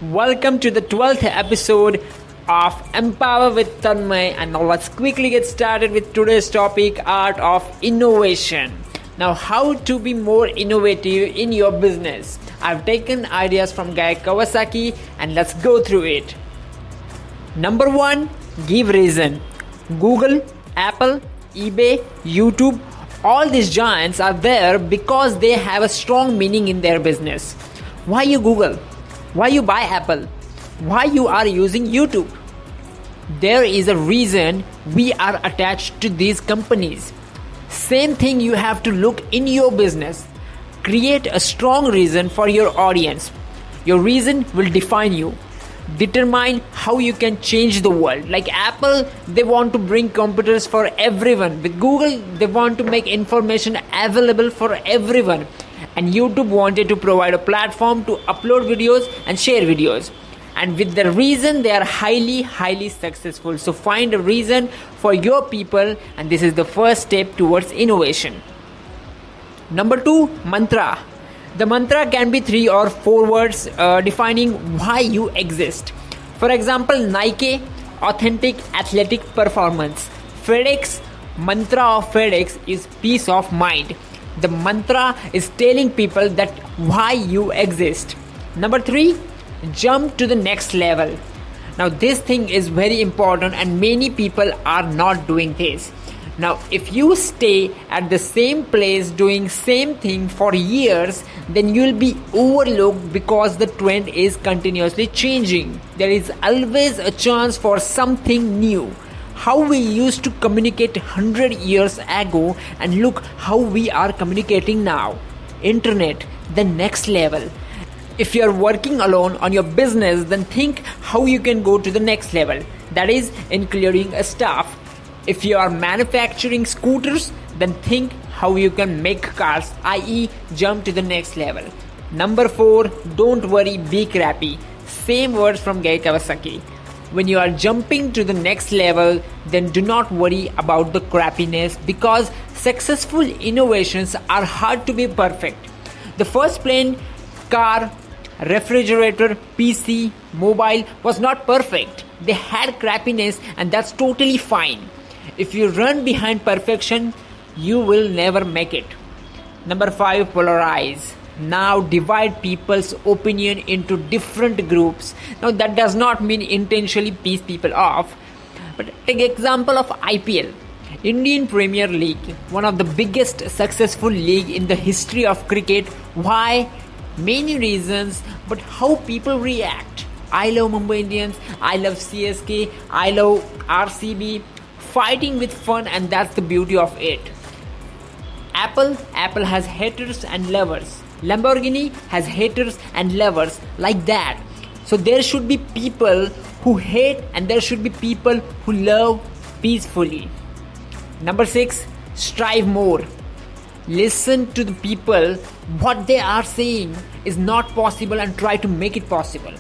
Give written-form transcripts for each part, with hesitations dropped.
Welcome to the 12th episode of Empower with Tanmay, and now let's quickly get started with today's topic, art of innovation. Now, how to be more innovative in your business. I've taken ideas from Guy Kawasaki and let's go through it. Number 1, give reason. Google, Apple, eBay, YouTube, all these giants are there because they have a strong meaning in their business. Why you Google? Why you buy Apple? Why you are using YouTube? There is a reason we are attached to these companies. Same thing you have to look in your business. Create a strong reason for your audience. Your reason will define you. Determine how you can change the world. Like Apple, they want to bring computers for everyone. With Google, they want to make information available for everyone. And YouTube wanted to provide a platform to upload videos and share videos. And with the reason, they are highly successful. So find a reason for your people, and this is the first step towards innovation. Number 2, mantra. The mantra can be 3 or 4 words defining why you exist. For example, Nike, authentic athletic performance. FedEx, mantra of FedEx is peace of mind. The mantra is telling people that why you exist. Number 3, jump to the next level. Now this thing is very important and many people are not doing this. Now if you stay at the same place doing same thing for years, then you will be overlooked because the trend is continuously changing. There is always a chance for something new. How we used to communicate 100 years ago and look how we are communicating now. Internet, the next level. If you are working alone on your business, then think how you can go to the next level. That is including a staff. If you are manufacturing scooters, then think how you can make cars, i.e. jump to the next level. Number 4, don't worry, be crappy. Same words from Guy Kawasaki. When you are jumping to the next level, then do not worry about the crappiness because successful innovations are hard to be perfect. The first plane, car, refrigerator, PC, mobile was not perfect. They had crappiness and that's totally fine. If you run behind perfection, you will never make it. Number 5, polarize. Now divide people's opinion into different groups. Now that does not mean intentionally piss people off. But take example of IPL. Indian Premier League, one of the biggest successful league in the history of cricket. Why? Many reasons, but how people react. I love Mumbai Indians, I love CSK, I love RCB. Fighting with fun, and that's the beauty of it. Apple has haters and lovers. Lamborghini has haters and lovers, like that. So there should be people who hate and there should be people who love peacefully. Number 6, strive more. Listen to the people. What they are saying is not possible and try to make it possible.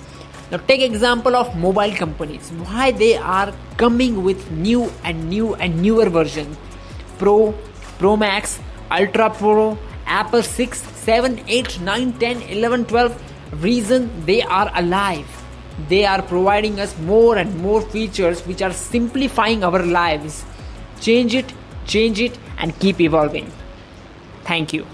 Now take example of mobile companies. Why they are coming with newer version. Pro, Pro Max, Ultra Pro, Apple 6, 7, 8, 9, 10, 11, 12. Reason they are alive. They are providing us more and more features which are simplifying our lives. Change it and keep evolving. Thank you.